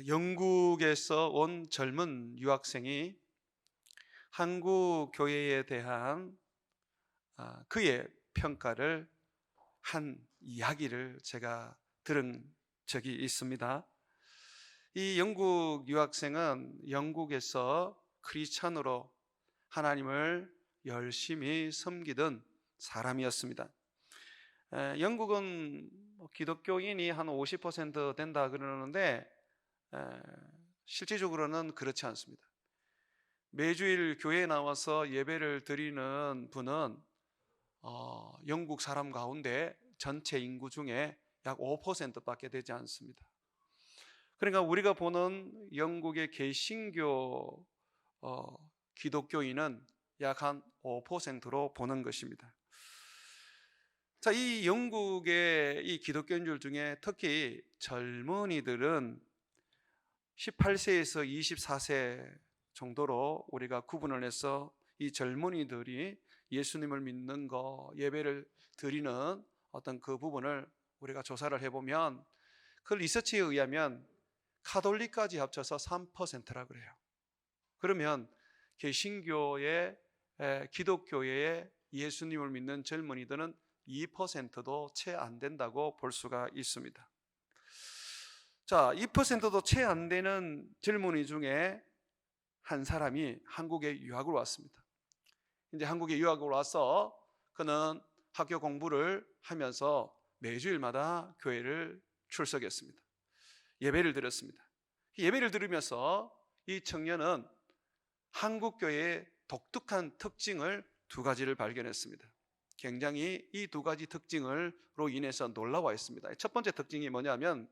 영국에서 온 젊은 유학생이 한국 교회에 대한 그의 평가를 한 이야기를 제가 들은 적이 있습니다. 이 영국 유학생은 영국에서 크리스찬으로 하나님을 열심히 섬기던 사람이었습니다. 영국은 기독교인이 한 50% 된다 그러는데 실질적으로는 그렇지 않습니다. 매주일 교회에 나와서 예배를 드리는 분은 영국 사람 가운데 전체 인구 중에 약 5%밖에 되지 않습니다. 그러니까 우리가 보는 영국의 개신교 기독교인은 약 한 5%로 보는 것입니다. 자, 이 영국의 이 기독교인들 중에 특히 젊은이들은 18세에서 24세 정도로 우리가 구분을 해서 이 젊은이들이 예수님을 믿는 거, 예배를 드리는 어떤 그 부분을 우리가 조사를 해보면 그 리서치에 의하면 카톨릭까지 합쳐서 3%라 그래요. 그러면 개신교의 기독교의 예수님을 믿는 젊은이들은 2%도 채 안 된다고 볼 수가 있습니다. 자, 2%도 채 안 되는 젊은이 중에 한 사람이 한국에 유학을 왔습니다. 이제 한국에 유학을 와서 그는 학교 공부를 하면서 매주일마다 교회를 출석했습니다. 예배를 드렸습니다. 예배를 들으면서 이 청년은 한국 교회의 독특한 특징을 두 가지를 발견했습니다. 굉장히 이 두 가지 특징으로 인해서 놀라워했습니다. 첫 번째 특징이 뭐냐면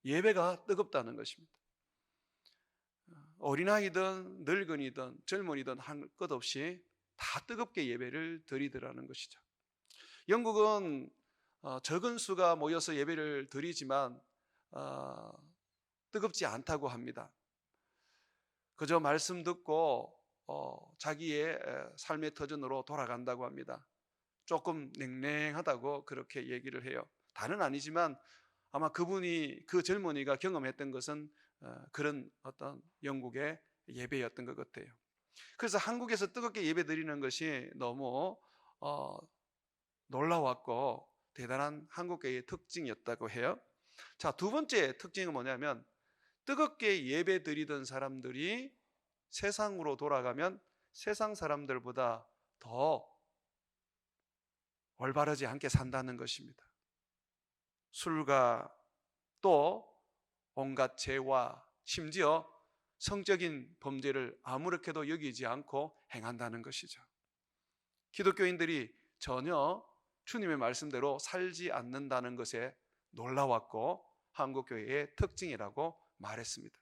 예배가 뜨겁다는 것입니다. 어린아이든 늙은이든 젊은이든 한 것 없이 다 뜨겁게 예배를 드리더라는 것이죠. 영국은 적은 수가 모여서 예배를 드리지만 뜨겁지 않다고 합니다. 그저 말씀 듣고 자기의 삶의 터전으로 돌아간다고 합니다. 조금 냉랭하다고 그렇게 얘기를 해요. 다는 아니지만 아마 그 젊은이가 경험했던 것은 그런 어떤 영국의 예배였던 것 같아요. 그래서 한국에서 뜨겁게 예배 드리는 것이 너무 놀라웠고 대단한 한국교회의 특징이었다고 해요. 자, 두 번째 특징은 뭐냐면 뜨겁게 예배 드리던 사람들이 세상으로 돌아가면 세상 사람들보다 더 올바르지 않게 산다는 것입니다. 술과 또 온갖 죄와 심지어 성적인 범죄를 아무렇게도 여기지 않고 행한다는 것이죠. 기독교인들이 전혀 주님의 말씀대로 살지 않는다는 것에 놀라웠고 한국교회의 특징이라고 말했습니다.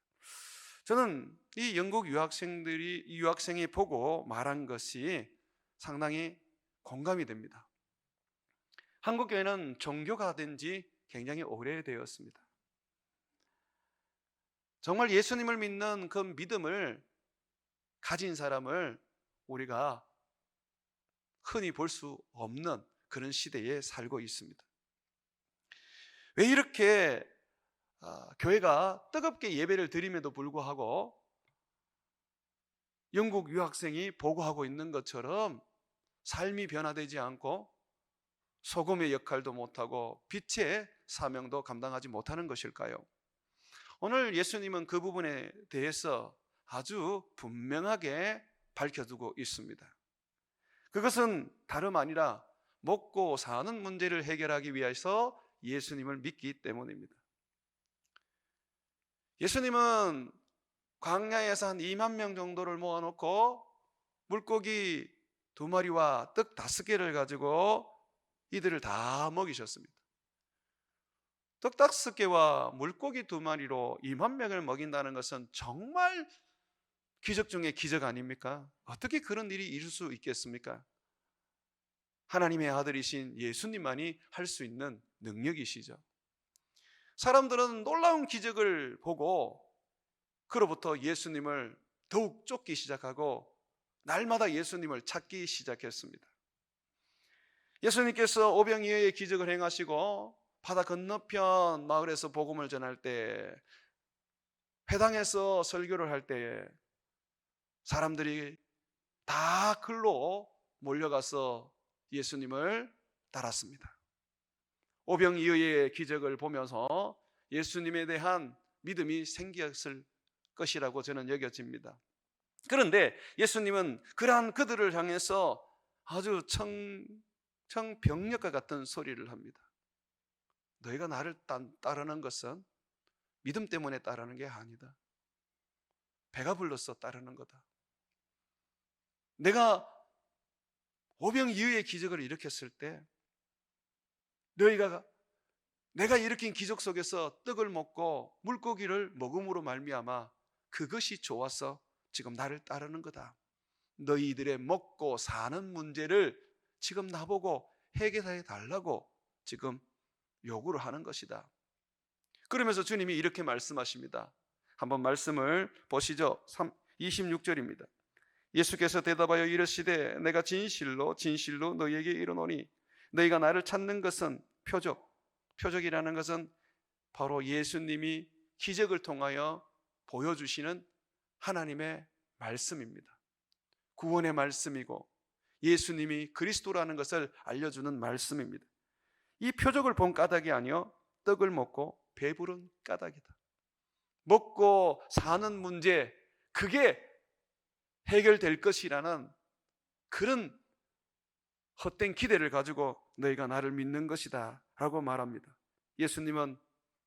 저는 이 영국 유학생이 보고 말한 것이 상당히 공감이 됩니다. 한국교회는 종교가 된 지 굉장히 오래되었습니다. 정말 예수님을 믿는 그 믿음을 가진 사람을 우리가 흔히 볼 수 없는 그런 시대에 살고 있습니다. 왜 이렇게 교회가 뜨겁게 예배를 드림에도 불구하고 영국 유학생이 보고하고 있는 것처럼 삶이 변화되지 않고 소금의 역할도 못하고 빛의 사명도 감당하지 못하는 것일까요? 오늘 예수님은 그 부분에 대해서 아주 분명하게 밝혀두고 있습니다. 그것은 다름 아니라 먹고 사는 문제를 해결하기 위해서 예수님을 믿기 때문입니다. 예수님은 광야에서 한 2만 명 정도를 모아놓고 물고기 2마리와 떡 5개를 가지고 이들을 다 먹이셨습니다. 떡 5개와 물고기 2마리로 2만 명을 먹인다는 것은 정말 기적 중에 기적 아닙니까? 어떻게 그런 일이 있을 수 있겠습니까? 하나님의 아들이신 예수님만이 할 수 있는 능력이시죠. 사람들은 놀라운 기적을 보고 그로부터 예수님을 더욱 쫓기 시작하고 날마다 예수님을 찾기 시작했습니다. 예수님께서 오병이어의 기적을 행하시고 바다 건너편 마을에서 복음을 전할 때 회당에서 설교를 할 때에 사람들이 다 글로 몰려가서 예수님을 따랐습니다. 오병이어의 기적을 보면서 예수님에 대한 믿음이 생겼을 것이라고 저는 여겨집니다. 그런데 예수님은 그러한 그들을 향해서 아주 청병력과 같은 소리를 합니다. 너희가 나를 따르는 것은 믿음 때문에 따르는 게 아니다. 배가 불러서 따르는 거다. 내가 오병이어의 기적을 일으켰을 때 내가 일으킨 기적 속에서 떡을 먹고 물고기를 먹음으로 말미암아 그것이 좋아서 지금 나를 따르는 거다. 너희들의 먹고 사는 문제를 지금 나보고 해결해 달라고 지금 요구를 하는 것이다. 그러면서 주님이 이렇게 말씀하십니다. 한번 말씀을 보시죠. 26절입니다. 예수께서 대답하여 이르시되 내가 진실로 진실로 너희에게 이르노니 너희가 나를 찾는 것은 표적이라는 것은 바로 예수님이 기적을 통하여 보여주시는 하나님의 말씀입니다. 구원의 말씀이고 예수님이 그리스도라는 것을 알려주는 말씀입니다. 이 표적을 본 까닭이 아니요 떡을 먹고 배부른 까닭이다. 먹고 사는 문제, 그게 해결될 것이라는 그런 헛된 기대를 가지고 너희가 나를 믿는 것이다 라고 말합니다. 예수님은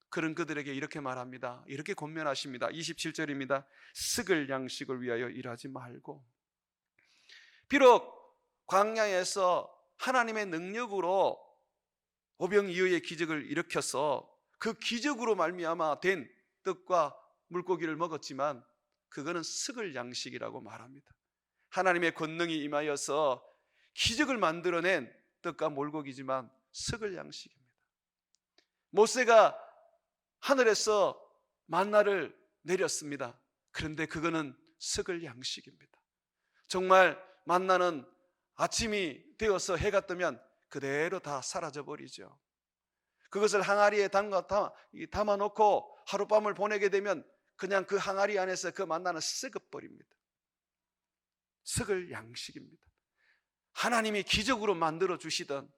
그런 그들에게 이렇게 말합니다. 이렇게 권면하십니다. 27절입니다. 썩을 양식을 위하여 일하지 말고. 비록 광야에서 하나님의 능력으로 오병이어의 기적을 일으켜서 그 기적으로 말미암아 된 떡과 물고기를 먹었지만 그거는 썩을 양식이라고 말합니다. 하나님의 권능이 임하여서 기적을 만들어낸 떡과 물고기지만 썩을 양식입니다. 모세가 하늘에서 만나를 내렸습니다. 그런데 그거는 썩을 양식입니다. 정말 만나는 아침이 되어서 해가 뜨면 그대로 다 사라져 버리죠. 그것을 항아리에 담아놓고 하룻밤을 보내게 되면 그냥 그 항아리 안에서 그 만나는 썩어버립니다. 썩을 양식입니다. 하나님이 기적으로 만들어 주시던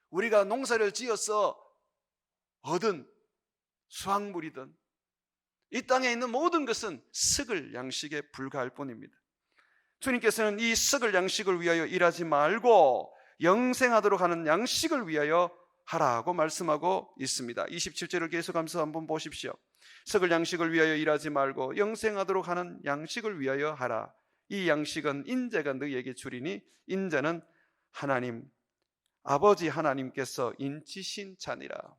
우리가 농사를 지어서 얻은 수확물이든 이 땅에 있는 모든 것은 썩을 양식에 불과할 뿐입니다. 주님께서는 이 썩을 양식을 위하여 일하지 말고 영생하도록 하는 양식을 위하여 하라고 말씀하고 있습니다. 27절을 계속하면서 한번 보십시오. 썩을 양식을 위하여 일하지 말고 영생하도록 하는 양식을 위하여 하라. 이 양식은 인자가 너희에게 주리니 인자는 하나님 아버지 하나님께서 인치신 자니라.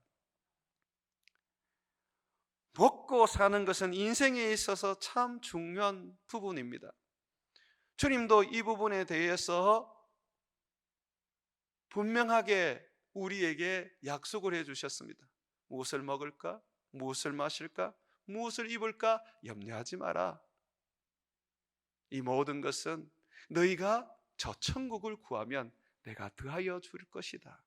먹고 사는 것은 인생에 있어서 참 중요한 부분입니다. 주님도 이 부분에 대해서 분명하게 우리에게 약속을 해주셨습니다. 무엇을 먹을까? 무엇을 마실까? 무엇을 입을까? 염려하지 마라. 이 모든 것은 너희가 저 천국을 구하면 내가 더하여 줄 것이다.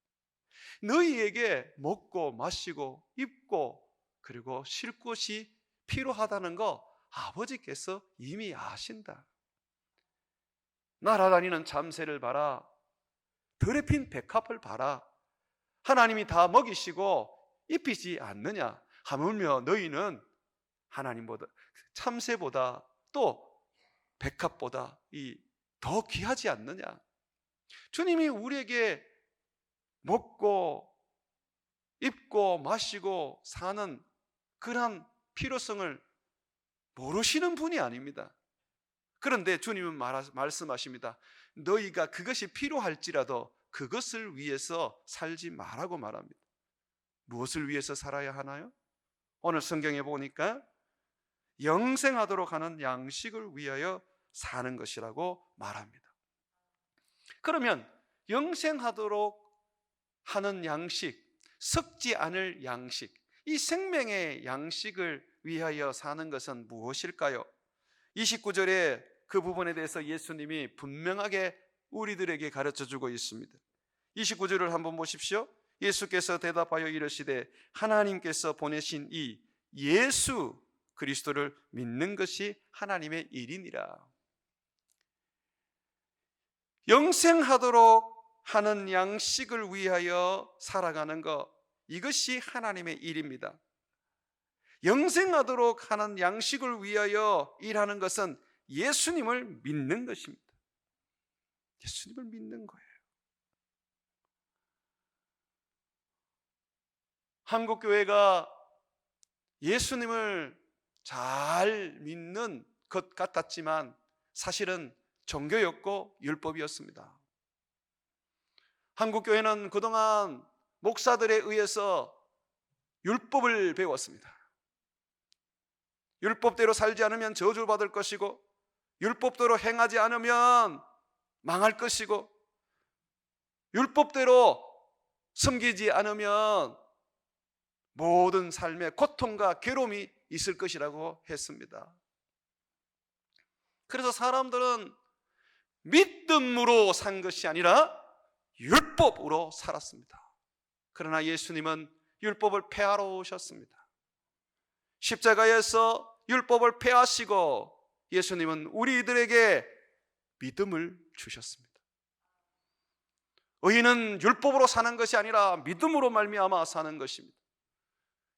너희에게 먹고 마시고 입고 그리고 쉴 곳이 필요하다는 거 아버지께서 이미 아신다. 날아다니는 참새를 봐라. 들에 핀 백합을 봐라. 하나님이 다 먹이시고 입히지 않느냐? 하물며 너희는 하나님보다 참새보다 또 백합보다 더 귀하지 않느냐? 주님이 우리에게 먹고 입고 마시고 사는 그러한 필요성을 모르시는 분이 아닙니다. 그런데 주님은 말씀하십니다. 너희가 그것이 필요할지라도 그것을 위해서 살지 말라고 말합니다. 무엇을 위해서 살아야 하나요? 오늘 성경에 보니까 영생하도록 하는 양식을 위하여 사는 것이라고 말합니다. 그러면 영생하도록 하는 양식, 썩지 않을 양식, 이 생명의 양식을 위하여 사는 것은 무엇일까요? 29절에 그 부분에 대해서 예수님이 분명하게 우리들에게 가르쳐주고 있습니다. 29절을 한번 보십시오. 예수께서 대답하여 이르시되 하나님께서 보내신 이 예수 그리스도를 믿는 것이 하나님의 일이니라. 영생하도록 하는 양식을 위하여 살아가는 것, 이것이 하나님의 일입니다. 영생하도록 하는 양식을 위하여 일하는 것은 예수님을 믿는 것입니다. 예수님을 믿는 거예요. 한국교회가 예수님을 잘 믿는 것 같았지만 사실은 종교였고 율법이었습니다. 한국교회는 그동안 목사들에 의해서 율법을 배웠습니다. 율법대로 살지 않으면 저주받을 것이고, 율법대로 행하지 않으면 망할 것이고, 율법대로 섬기지 않으면 모든 삶에 고통과 괴로움이 있을 것이라고 했습니다. 그래서 사람들은 믿음으로 산 것이 아니라 율법으로 살았습니다. 그러나 예수님은 율법을 폐하러 오셨습니다. 십자가에서 율법을 폐하시고 예수님은 우리들에게 믿음을 주셨습니다. 의인은 율법으로 사는 것이 아니라 믿음으로 말미암아 사는 것입니다.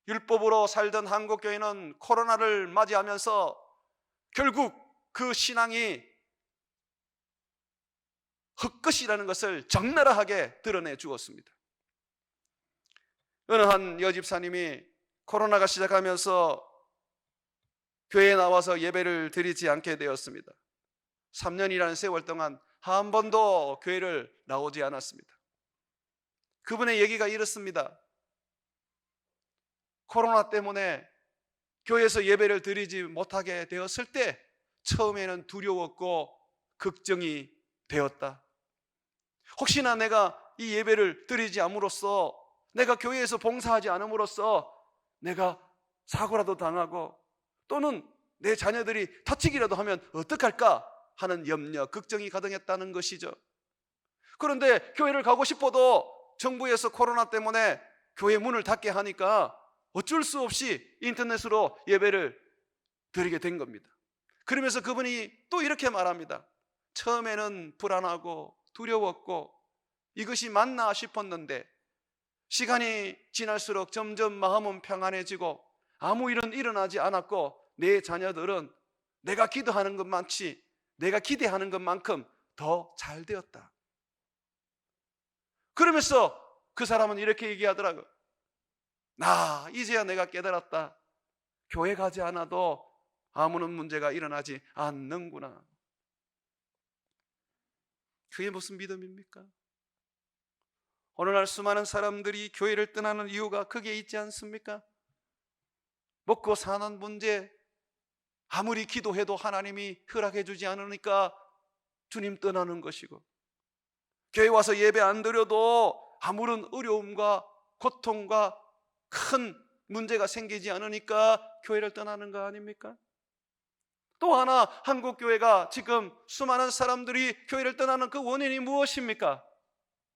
율법으로 살던 한국교회는 코로나를 맞이하면서 결국 그 신앙이 헛것이라는 것을 적나라하게 드러내 주었습니다. 어느 한 여집사님이 코로나가 시작하면서 교회에 나와서 예배를 드리지 않게 되었습니다. 3년이라는 세월 동안 한 번도 교회를 나오지 않았습니다. 그분의 얘기가 이렇습니다. 코로나 때문에 교회에서 예배를 드리지 못하게 되었을 때 처음에는 두려웠고 걱정이 되었다. 혹시나 내가 이 예배를 드리지 않음으로써, 내가 교회에서 봉사하지 않음으로써 내가 사고라도 당하고 또는 내 자녀들이 다치기라도 하면 어떡할까 하는 염려, 걱정이 가득했다는 것이죠. 그런데 교회를 가고 싶어도 정부에서 코로나 때문에 교회 문을 닫게 하니까 어쩔 수 없이 인터넷으로 예배를 드리게 된 겁니다. 그러면서 그분이 또 이렇게 말합니다. 처음에는 불안하고 두려웠고 이것이 맞나 싶었는데 시간이 지날수록 점점 마음은 평안해지고 아무 일은 일어나지 않았고 내 자녀들은 내가 기도하는 것만치, 내가 기대하는 것만큼 더 잘 되었다. 그러면서 그 사람은 이렇게 얘기하더라고요. 나 이제야 내가 깨달았다. 교회 가지 않아도 아무런 문제가 일어나지 않는구나. 그게 무슨 믿음입니까? 오늘날 수많은 사람들이 교회를 떠나는 이유가 그게 있지 않습니까? 먹고 사는 문제, 아무리 기도해도 하나님이 허락해 주지 않으니까 주님 떠나는 것이고, 교회 와서 예배 안 드려도 아무런 어려움과 고통과 큰 문제가 생기지 않으니까 교회를 떠나는 거 아닙니까? 또 하나, 한국교회가 지금 수많은 사람들이 교회를 떠나는 그 원인이 무엇입니까?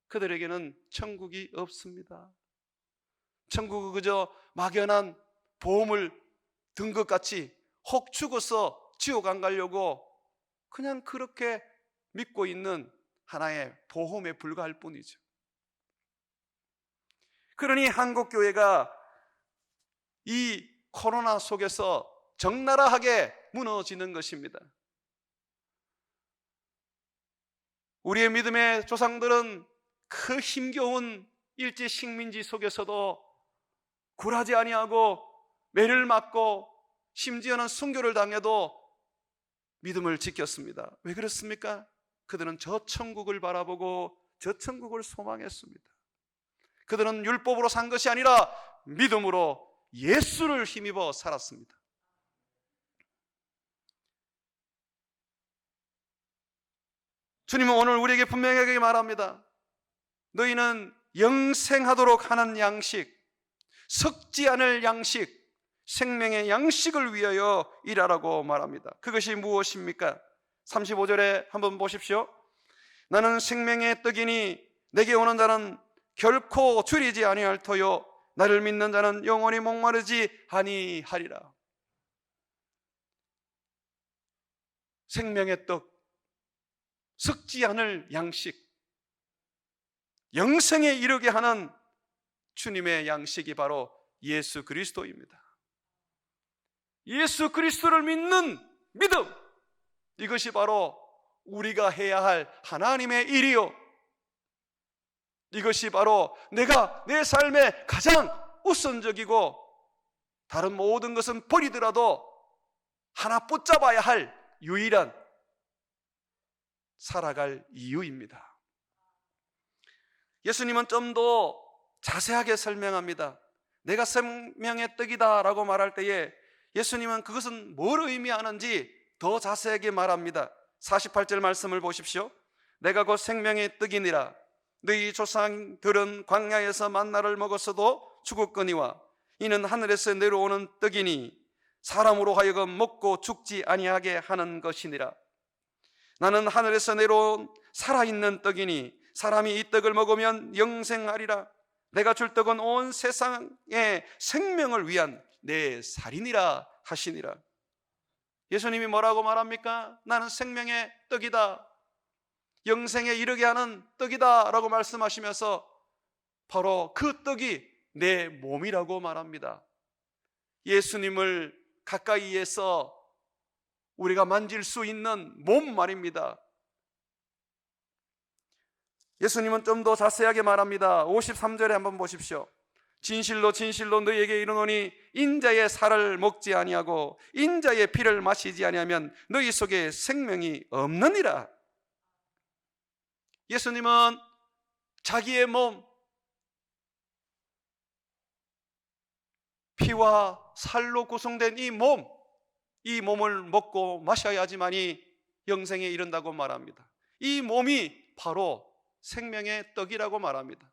그들에게는 천국이 없습니다. 천국은 그저 막연한 보험을 든 것 같이 혹 죽어서 지옥 안 가려고 그냥 그렇게 믿고 있는 하나의 보험에 불과할 뿐이죠. 그러니 한국교회가 이 코로나 속에서 적나라하게 무너지는 것입니다. 우리의 믿음의 조상들은 그 힘겨운 일제 식민지 속에서도 굴하지 아니하고 매를 맞고 심지어는 순교를 당해도 믿음을 지켰습니다. 왜 그렇습니까? 그들은 저 천국을 바라보고 저 천국을 소망했습니다. 그들은 율법으로 산 것이 아니라 믿음으로 예수를 힘입어 살았습니다. 주님은 오늘 우리에게 분명하게 말합니다. 너희는 영생하도록 하는 양식, 썩지 않을 양식, 생명의 양식을 위하여 일하라고 말합니다. 그것이 무엇입니까? 35절에 한번 보십시오. 나는 생명의 떡이니 내게 오는 자는 결코 줄이지 아니할 터요 나를 믿는 자는 영원히 목마르지 아니하리라. 생명의 떡, 썩지 않을 양식, 영생에 이르게 하는 주님의 양식이 바로 예수 그리스도입니다. 예수 그리스도를 믿는 믿음, 이것이 바로 우리가 해야 할 하나님의 일이요, 이것이 바로 내가 내 삶의 가장 우선적이고 다른 모든 것은 버리더라도 하나 붙잡아야 할 유일한 살아갈 이유입니다. 예수님은 좀 더 자세하게 설명합니다. 내가 생명의 떡이다 라고 말할 때에 예수님은 그것은 뭘 의미하는지 더 자세하게 말합니다. 48절 말씀을 보십시오. 내가 곧 생명의 떡이니라. 너희 조상들은 광야에서 만나를 먹었어도 죽었거니와 이는 하늘에서 내려오는 떡이니 사람으로 하여금 먹고 죽지 아니하게 하는 것이니라. 나는 하늘에서 내려온 살아있는 떡이니 사람이 이 떡을 먹으면 영생하리라. 내가 줄 떡은 온 세상의 생명을 위한 내 살이니라 하시니라. 예수님이 뭐라고 말합니까? 나는 생명의 떡이다, 영생에 이르게 하는 떡이다 라고 말씀하시면서 바로 그 떡이 내 몸이라고 말합니다. 예수님을 가까이에서 우리가 만질 수 있는 몸 말입니다. 예수님은 좀 더 자세하게 말합니다. 53절에 한번 보십시오. 진실로 진실로 너희에게 이르노니 인자의 살을 먹지 아니하고 인자의 피를 마시지 아니하면 너희 속에 생명이 없느니라. 예수님은 자기의 몸, 피와 살로 구성된 이 몸을 먹고 마셔야지만이 영생에 이른다고 말합니다. 이 몸이 바로 생명의 떡이라고 말합니다.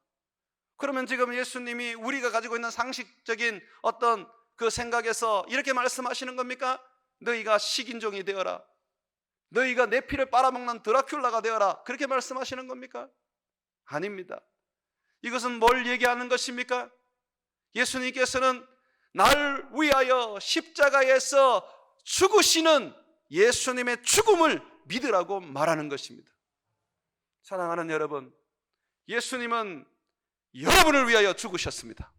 그러면 지금 예수님이 우리가 가지고 있는 상식적인 어떤 그 생각에서 이렇게 말씀하시는 겁니까? 너희가 식인종이 되어라, 너희가 내 피를 빨아먹는 드라큘라가 되어라, 그렇게 말씀하시는 겁니까? 아닙니다. 이것은 뭘 얘기하는 것입니까? 예수님께서는 날 위하여 십자가에서 죽으시는 예수님의 죽음을 믿으라고 말하는 것입니다. 사랑하는 여러분, 예수님은 여러분을 위하여 죽으셨습니다.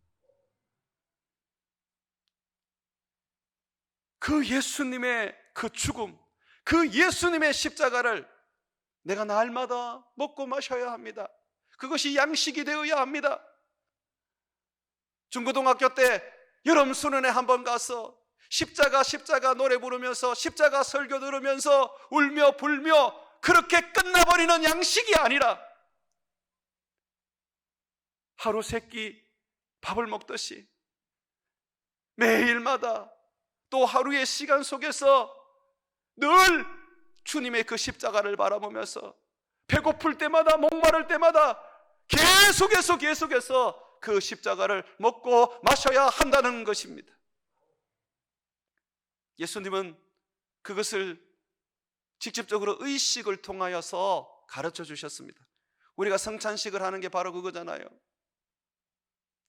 그 예수님의 그 죽음, 그 예수님의 십자가를 내가 날마다 먹고 마셔야 합니다. 그것이 양식이 되어야 합니다. 중고등학교 때 여름 수련회 한번 가서 십자가 노래 부르면서 십자가 설교 들으면서 울며 불며 그렇게 끝나버리는 양식이 아니라 하루 세 끼 밥을 먹듯이 매일마다 또 하루의 시간 속에서 늘 주님의 그 십자가를 바라보면서 배고플 때마다 목마를 때마다 계속해서 그 십자가를 먹고 마셔야 한다는 것입니다. 예수님은 그것을 직접적으로 의식을 통하여서 가르쳐 주셨습니다. 우리가 성찬식을 하는 게 바로 그거잖아요.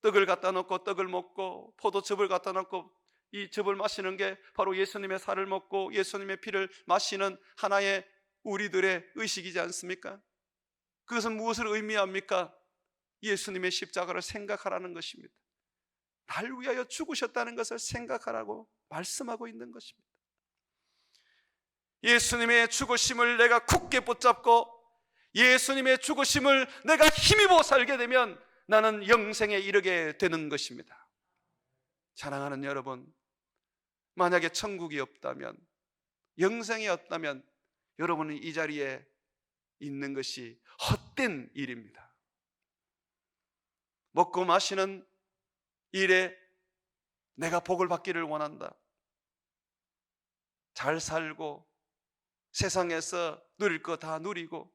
떡을 갖다 놓고 떡을 먹고 포도즙을 갖다 놓고 이 즙을 마시는 게 바로 예수님의 살을 먹고 예수님의 피를 마시는 하나의 우리들의 의식이지 않습니까? 그것은 무엇을 의미합니까? 예수님의 십자가를 생각하라는 것입니다. 날 위하여 죽으셨다는 것을 생각하라고 말씀하고 있는 것입니다. 예수님의 죽으심을 내가 굳게 붙잡고 예수님의 죽으심을 내가 힘입어 살게 되면 나는 영생에 이르게 되는 것입니다. 사랑하는 여러분, 만약에 천국이 없다면, 영생이 없다면 여러분은 이 자리에 있는 것이 헛된 일입니다. 먹고 마시는 일에 내가 복을 받기를 원한다, 잘 살고 세상에서 누릴 거 다 누리고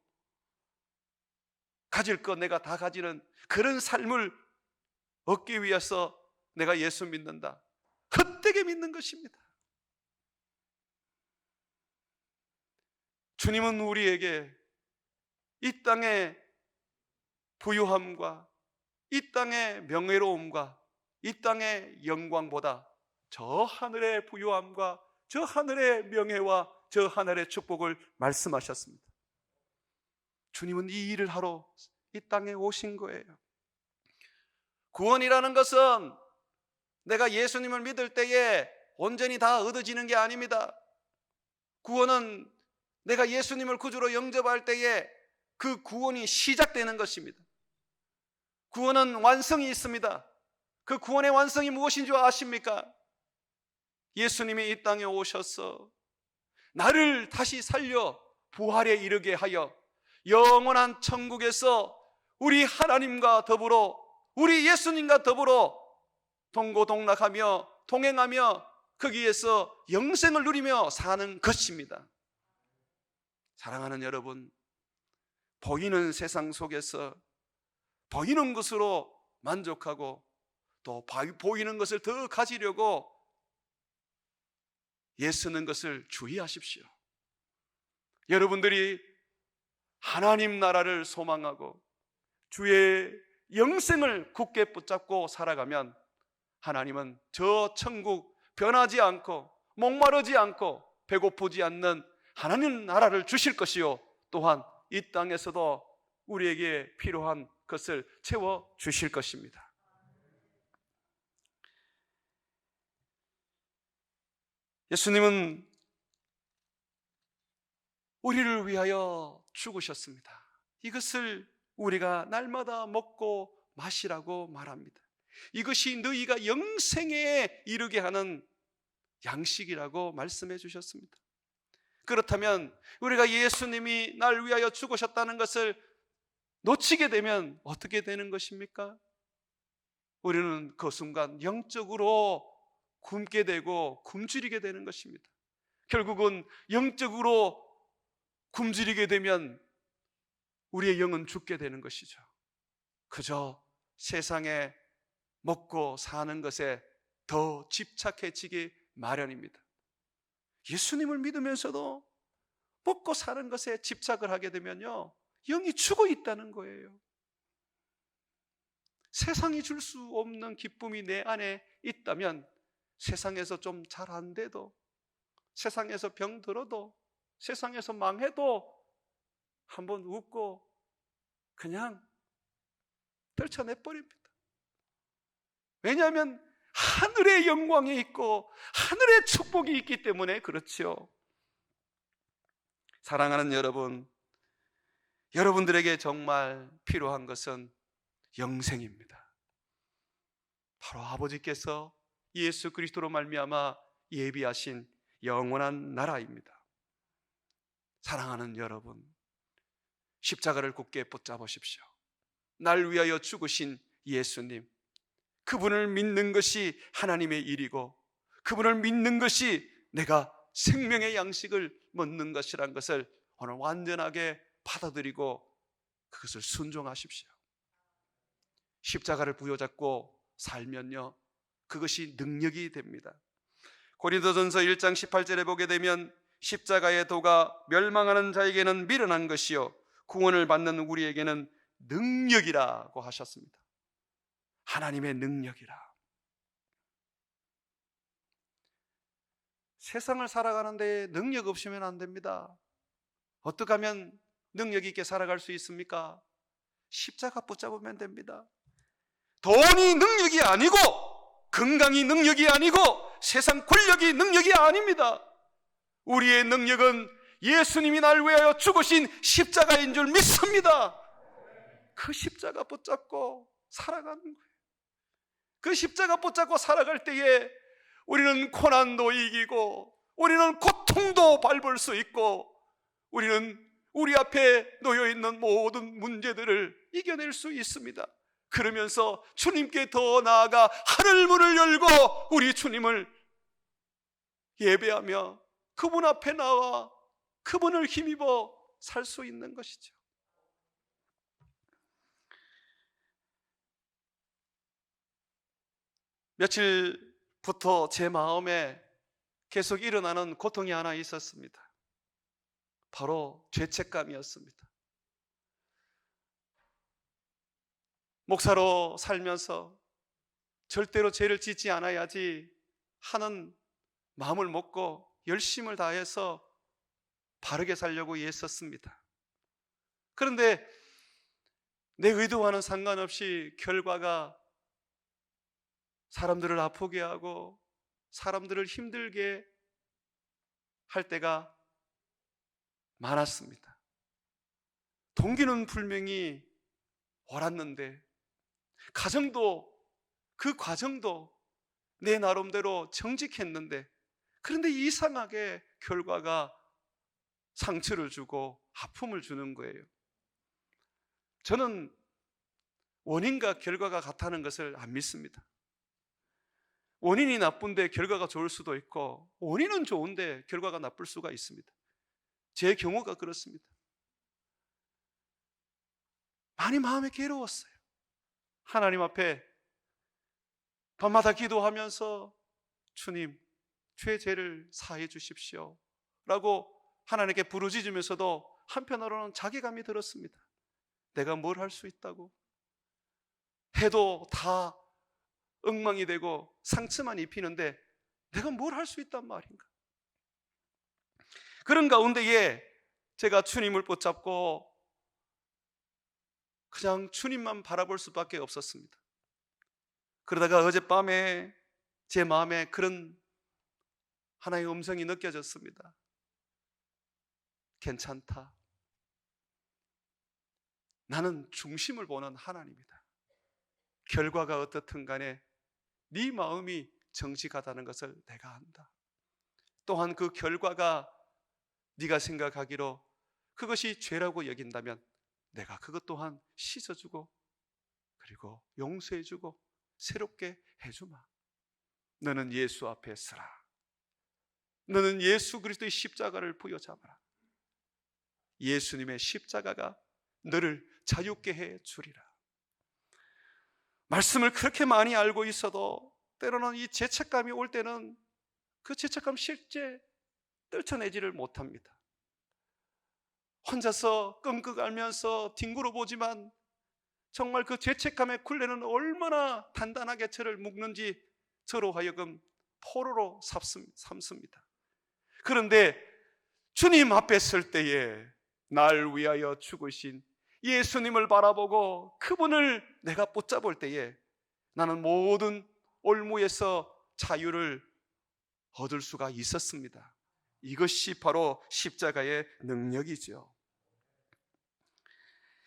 가질 거 내가 다 가지는 그런 삶을 얻기 위해서 내가 예수 믿는다, 헛되게 믿는 것입니다. 주님은 우리에게 이 땅의 부유함과 이 땅의 명예로움과 이 땅의 영광보다 저 하늘의 부유함과 저 하늘의 명예와 저 하늘의 축복을 말씀하셨습니다. 주님은 이 일을 하러 이 땅에 오신 거예요. 구원이라는 것은 내가 예수님을 믿을 때에 온전히 다 얻어지는 게 아닙니다. 구원은 내가 예수님을 구주로 영접할 때에 그 구원이 시작되는 것입니다. 구원은 완성이 있습니다. 그 구원의 완성이 무엇인 줄 아십니까? 예수님이 이 땅에 오셔서 나를 다시 살려 부활에 이르게 하여 영원한 천국에서 우리 하나님과 더불어, 우리 예수님과 더불어 동고동락하며 동행하며 거기에서 영생을 누리며 사는 것입니다. 사랑하는 여러분, 보이는 세상 속에서 보이는 것으로 만족하고 또 보이는 것을 더 가지려고 애쓰는 것을 주의하십시오. 여러분들이 하나님 나라를 소망하고 주의 영생을 굳게 붙잡고 살아가면 하나님은 저 천국 변하지 않고 목마르지 않고 배고프지 않는 하나님 나라를 주실 것이요, 또한 이 땅에서도 우리에게 필요한 것을 채워 주실 것입니다. 예수님은 우리를 위하여 죽으셨습니다. 이것을 우리가 날마다 먹고 마시라고 말합니다. 이것이 너희가 영생에 이르게 하는 양식이라고 말씀해 주셨습니다. 그렇다면 우리가 예수님이 날 위하여 죽으셨다는 것을 놓치게 되면 어떻게 되는 것입니까? 우리는 그 순간 영적으로 굶게 되고 굶주리게 되는 것입니다. 결국은 영적으로 굶주리게 되면 우리의 영은 죽게 되는 것이죠. 그저 세상에 먹고 사는 것에 더 집착해지기 마련입니다. 예수님을 믿으면서도 먹고 사는 것에 집착을 하게 되면요, 영이 죽어 있다는 거예요. 세상이 줄 수 없는 기쁨이 내 안에 있다면 세상에서 좀 잘 안 돼도, 세상에서 병들어도, 세상에서 망해도 한번 웃고 그냥 떨쳐내버립니다. 왜냐하면 하늘의 영광이 있고 하늘의 축복이 있기 때문에 그렇지요. 사랑하는 여러분, 여러분들에게 정말 필요한 것은 영생입니다. 바로 아버지께서 예수 그리스도로 말미암아 예비하신 영원한 나라입니다. 사랑하는 여러분, 십자가를 굳게 붙잡으십시오. 날 위하여 죽으신 예수님, 그분을 믿는 것이 하나님의 일이고 그분을 믿는 것이 내가 생명의 양식을 먹는 것이란 것을 오늘 완전하게 받아들이고 그것을 순종하십시오. 십자가를 부여잡고 살면요, 그것이 능력이 됩니다. 고린도전서 1장 18절에 보게 되면 십자가의 도가 멸망하는 자에게는 미련한 것이요 구원을 받는 우리에게는 능력이라고 하셨습니다. 하나님의 능력이라. 세상을 살아가는데 능력 없으면 안 됩니다. 어떻게 하면 능력 있게 살아갈 수 있습니까? 십자가 붙잡으면 됩니다. 돈이 능력이 아니고 건강이 능력이 아니고 세상 권력이 능력이 아닙니다. 우리의 능력은 예수님이 날 위하여 죽으신 십자가인 줄 믿습니다. 그 십자가 붙잡고 살아가는 거예요. 그 십자가 붙잡고 살아갈 때에 우리는 고난도 이기고 우리는 고통도 밟을 수 있고 우리는 우리 앞에 놓여있는 모든 문제들을 이겨낼 수 있습니다. 그러면서 주님께 더 나아가 하늘문을 열고 우리 주님을 예배하며 그분 앞에 나와 그분을 힘입어 살 수 있는 것이죠. 며칠부터 제 마음에 계속 일어나는 고통이 하나 있었습니다. 바로 죄책감이었습니다. 목사로 살면서 절대로 죄를 짓지 않아야지 하는 마음을 먹고 열심을 다해서 바르게 살려고 애썼습니다. 그런데 내 의도와는 상관없이 결과가 사람들을 아프게 하고 사람들을 힘들게 할 때가 많았습니다. 동기는 분명히 옳았는데 가정도, 그 과정도 내 나름대로 정직했는데, 그런데 이상하게 결과가 상처를 주고 아픔을 주는 거예요. 저는 원인과 결과가 같다는 것을 안 믿습니다. 원인이 나쁜데 결과가 좋을 수도 있고, 원인은 좋은데 결과가 나쁠 수가 있습니다. 제 경우가 그렇습니다. 많이 마음이 괴로웠어요. 하나님 앞에 밤마다 기도하면서 주님, 죄를 사해 주십시오 라고 하나님께 부르짖으면서도 한편으로는 자괴감이 들었습니다. 내가 뭘 할 수 있다고? 해도 다 엉망이 되고 상처만 입히는데 내가 뭘 할 수 있단 말인가? 그런 가운데에 제가 주님을 붙잡고 그냥 주님만 바라볼 수밖에 없었습니다. 그러다가 어젯밤에 제 마음에 그런 하나의 음성이 느껴졌습니다. 괜찮다. 나는 중심을 보는 하나님이다. 결과가 어떻든 간에 네 마음이 정직하다는 것을 내가 안다. 또한 그 결과가 네가 생각하기로 그것이 죄라고 여긴다면 내가 그것 또한 씻어주고 그리고 용서해주고 새롭게 해주마. 너는 예수 앞에 서라. 너는 예수 그리스도의 십자가를 부여잡아라. 예수님의 십자가가 너를 자유케 해 주리라. 말씀을 그렇게 많이 알고 있어도 때로는 이 죄책감이 올 때는 그 죄책감 실제 떨쳐내지를 못합니다. 혼자서 끙끙 앓면서 뒹굴어 보지만 정말 그 죄책감의 굴레는 얼마나 단단하게 저를 묶는지 저로 하여금 포로로 삼습니다. 그런데 주님 앞에 설 때에 날 위하여 죽으신 예수님을 바라보고 그분을 내가 붙잡을 때에 나는 모든 올무에서 자유를 얻을 수가 있었습니다. 이것이 바로 십자가의 능력이죠.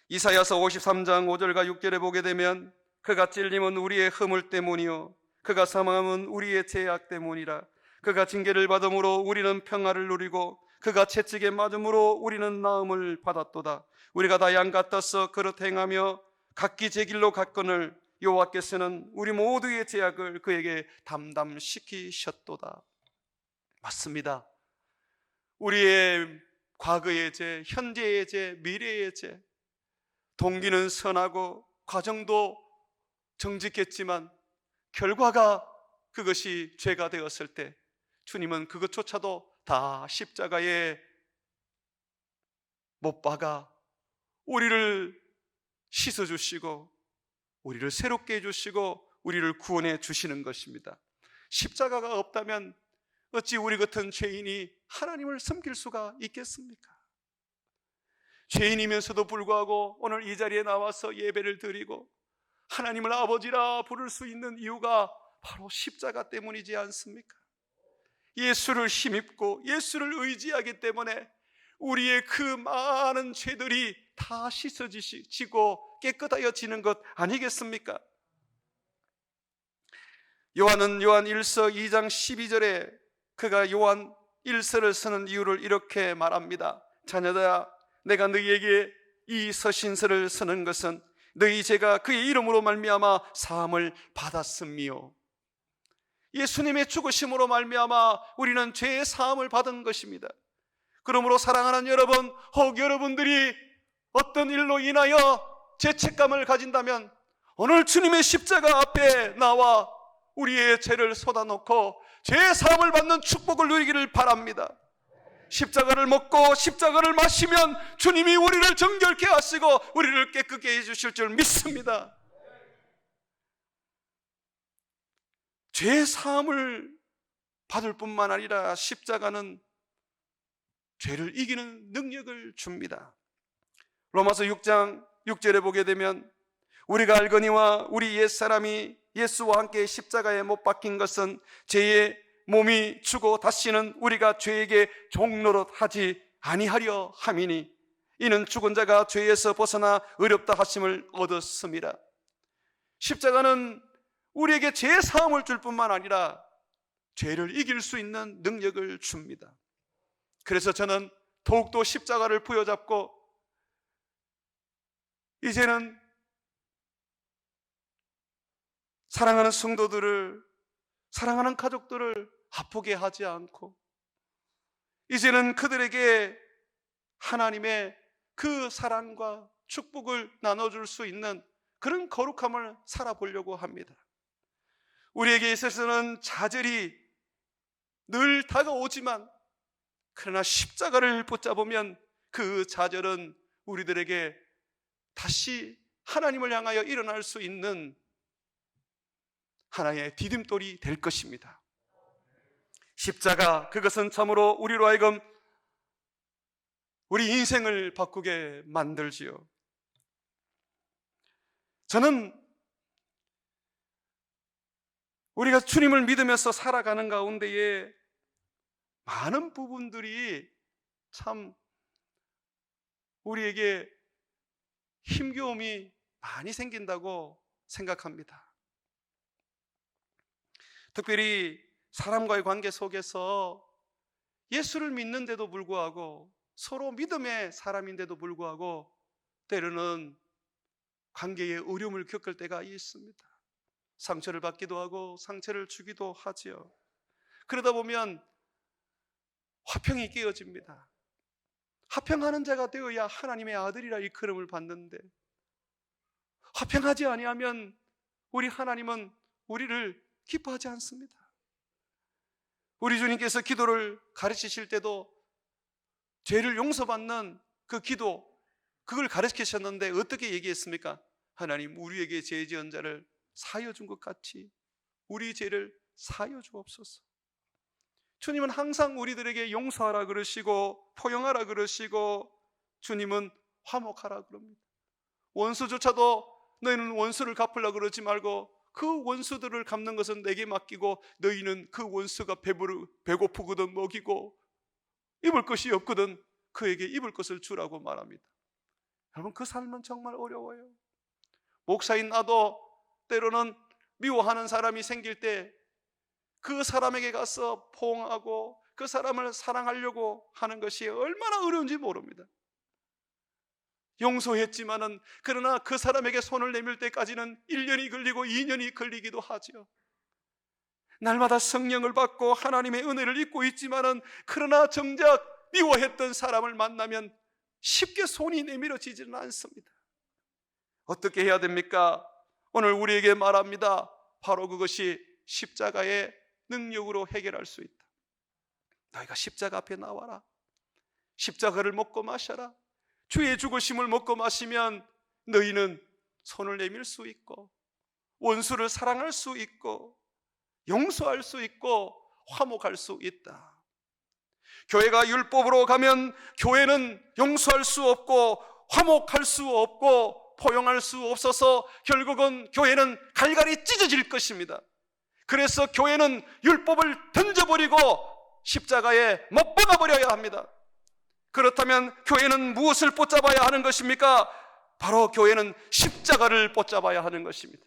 이사야서 53장 5절과 6절에 보게 되면 그가 찔림은 우리의 허물 때문이요 그가 사망함은 우리의 죄악 때문이라. 그가 징계를 받음으로 우리는 평화를 누리고 그가 채찍에 맞음으로 우리는 나음을 받았도다. 우리가 다 양 같아서 그릇 행하며 각기 제 길로 갔거늘 여호와께서는 우리 모두의 죄악을 그에게 담담시키셨도다. 맞습니다. 우리의 과거의 죄, 현재의 죄, 미래의 죄, 동기는 선하고 과정도 정직했지만 결과가 그것이 죄가 되었을 때 주님은 그것조차도 다 십자가에 못 박아 우리를 씻어주시고 우리를 새롭게 해주시고 우리를 구원해 주시는 것입니다. 십자가가 없다면 어찌 우리 같은 죄인이 하나님을 섬길 수가 있겠습니까? 죄인이면서도 불구하고 오늘 이 자리에 나와서 예배를 드리고 하나님을 아버지라 부를 수 있는 이유가 바로 십자가 때문이지 않습니까? 예수를 힘입고 예수를 의지하기 때문에 우리의 그 많은 죄들이 다 씻어지고 깨끗하여지는 것 아니겠습니까? 요한은 요한 1서 2장 12절에 그가 요한 1서를 쓰는 이유를 이렇게 말합니다. 자녀들아, 내가 너희에게 이 서신서를 쓰는 것은 너희 죄가 그의 이름으로 말미암아 사함을 받았음이요. 예수님의 죽으심으로 말미암아 우리는 죄의 사함을 받은 것입니다. 그러므로 사랑하는 여러분, 혹 여러분들이 어떤 일로 인하여 죄책감을 가진다면 오늘 주님의 십자가 앞에 나와 우리의 죄를 쏟아놓고 죄의 사함을 받는 축복을 누리기를 바랍니다. 십자가를 먹고 십자가를 마시면 주님이 우리를 정결케 하시고 우리를 깨끗게 해주실 줄 믿습니다. 죄의 사함을 받을 뿐만 아니라 십자가는 죄를 이기는 능력을 줍니다. 로마서 6장 6절에 보게 되면 우리가 알거니와 우리 옛사람이 예수와 함께 십자가에 못 박힌 것은 죄의 몸이 주고 다시는 우리가 죄에게 종노릇 하지 아니하려 함이니 이는 죽은 자가 죄에서 벗어나 의롭다 하심을 얻었습니다. 십자가는 우리에게 죄 사함을 줄 뿐만 아니라 죄를 이길 수 있는 능력을 줍니다. 그래서 저는 더욱더 십자가를 부여잡고 이제는 사랑하는 성도들을, 사랑하는 가족들을 아프게 하지 않고 이제는 그들에게 하나님의 그 사랑과 축복을 나눠줄 수 있는 그런 거룩함을 살아보려고 합니다. 우리에게 있어서는 좌절이 늘 다가오지만 그러나 십자가를 붙잡으면 그 좌절은 우리들에게 다시 하나님을 향하여 일어날 수 있는 하나의 디딤돌이 될 것입니다. 십자가, 그것은 참으로 우리로 하여금 우리 인생을 바꾸게 만들지요. 저는 우리가 주님을 믿으면서 살아가는 가운데에 많은 부분들이 참 우리에게 힘겨움이 많이 생긴다고 생각합니다. 특별히 사람과의 관계 속에서 예수를 믿는데도 불구하고 서로 믿음의 사람인데도 불구하고 때로는 관계에 어려움을 겪을 때가 있습니다. 상처를 받기도 하고 상처를 주기도 하지요. 그러다 보면 화평이 깨어집니다. 화평하는 자가 되어야 하나님의 아들이라 일컬음을 받는데 화평하지 아니하면 우리 하나님은 우리를 기뻐하지 않습니다. 우리 주님께서 기도를 가르치실 때도 죄를 용서받는 그 기도, 그걸 가르치셨는데 어떻게 얘기했습니까? 하나님, 우리에게 죄 지은 자를 사하여 준 것 같이 우리 죄를 사하여 주옵소서. 주님은 항상 우리들에게 용서하라 그러시고 포용하라 그러시고 주님은 화목하라 그럽니다. 원수조차도 너희는 원수를 갚으려고 그러지 말고 그 원수들을 갚는 것은 내게 맡기고 너희는 그 원수가 배고프거든 먹이고 입을 것이 없거든 그에게 입을 것을 주라고 말합니다. 여러분, 그 삶은 정말 어려워요. 목사인 나도 때로는 미워하는 사람이 생길 때 그 사람에게 가서 포옹하고 그 사람을 사랑하려고 하는 것이 얼마나 어려운지 모릅니다. 용서했지만은 그러나 그 사람에게 손을 내밀 때까지는 1년이 걸리고 2년이 걸리기도 하죠. 날마다 성령을 받고 하나님의 은혜를 입고 있지만은 그러나 정작 미워했던 사람을 만나면 쉽게 손이 내밀어지지는 않습니다. 어떻게 해야 됩니까? 오늘 우리에게 말합니다. 바로 그것이 십자가의 능력으로 해결할 수 있다. 너희가 십자가 앞에 나와라. 십자가를 먹고 마셔라. 주의 죽으심을 먹고 마시면 너희는 손을 내밀 수 있고 원수를 사랑할 수 있고 용서할 수 있고 화목할 수 있다. 교회가 율법으로 가면 교회는 용서할 수 없고 화목할 수 없고 포용할 수 없어서 결국은 교회는 갈갈이 찢어질 것입니다. 그래서 교회는 율법을 던져버리고 십자가에 못 박아버려야 합니다. 그렇다면 교회는 무엇을 붙잡아야 하는 것입니까? 바로 교회는 십자가를 붙잡아야 하는 것입니다.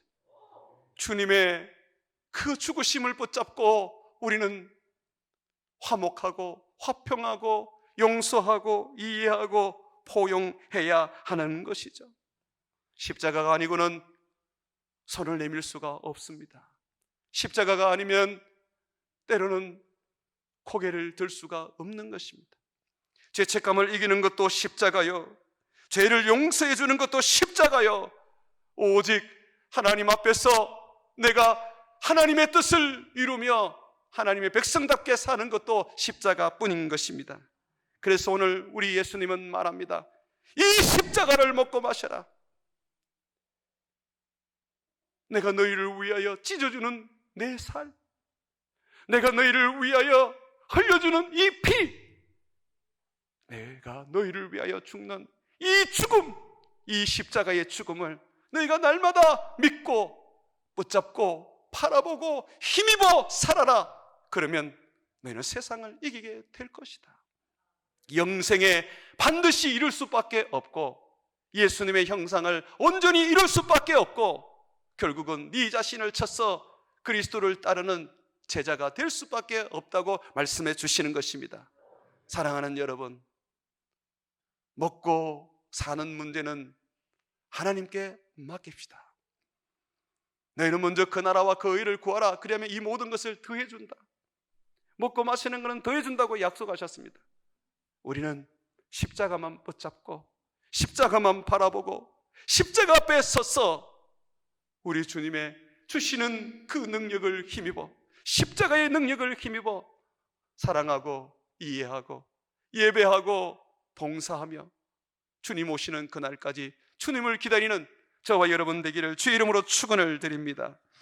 주님의 그 죽으심을 붙잡고 우리는 화목하고 화평하고 용서하고 이해하고 포용해야 하는 것이죠. 십자가가 아니고는 손을 내밀 수가 없습니다. 십자가가 아니면 때로는 고개를 들 수가 없는 것입니다. 죄책감을 이기는 것도 십자가요, 죄를 용서해 주는 것도 십자가요, 오직 하나님 앞에서 내가 하나님의 뜻을 이루며 하나님의 백성답게 사는 것도 십자가뿐인 것입니다. 그래서 오늘 우리 예수님은 말합니다. 이 십자가를 먹고 마셔라. 내가 너희를 위하여 찢어주는 내 살, 내가 너희를 위하여 흘려주는 이 피, 내가 너희를 위하여 죽는 이 죽음, 이 십자가의 죽음을 너희가 날마다 믿고 붙잡고 바라보고 힘입어 살아라. 그러면 너희는 세상을 이기게 될 것이다. 영생에 반드시 이룰 수밖에 없고 예수님의 형상을 온전히 이룰 수밖에 없고 결국은 네 자신을 쳐서 그리스도를 따르는 제자가 될 수밖에 없다고 말씀해 주시는 것입니다. 사랑하는 여러분, 먹고 사는 문제는 하나님께 맡깁시다. 너희는 먼저 그 나라와 그 의를 구하라. 그러면 이 모든 것을 더해준다. 먹고 마시는 것은 더해준다고 약속하셨습니다. 우리는 십자가만 붙잡고 십자가만 바라보고 십자가 앞에 서서 우리 주님의 주시는 그 능력을 힘입어, 십자가의 능력을 힘입어 사랑하고 이해하고 예배하고 봉사하며 주님 오시는 그날까지 주님을 기다리는 저와 여러분 되기를 주의 이름으로 축원을 드립니다.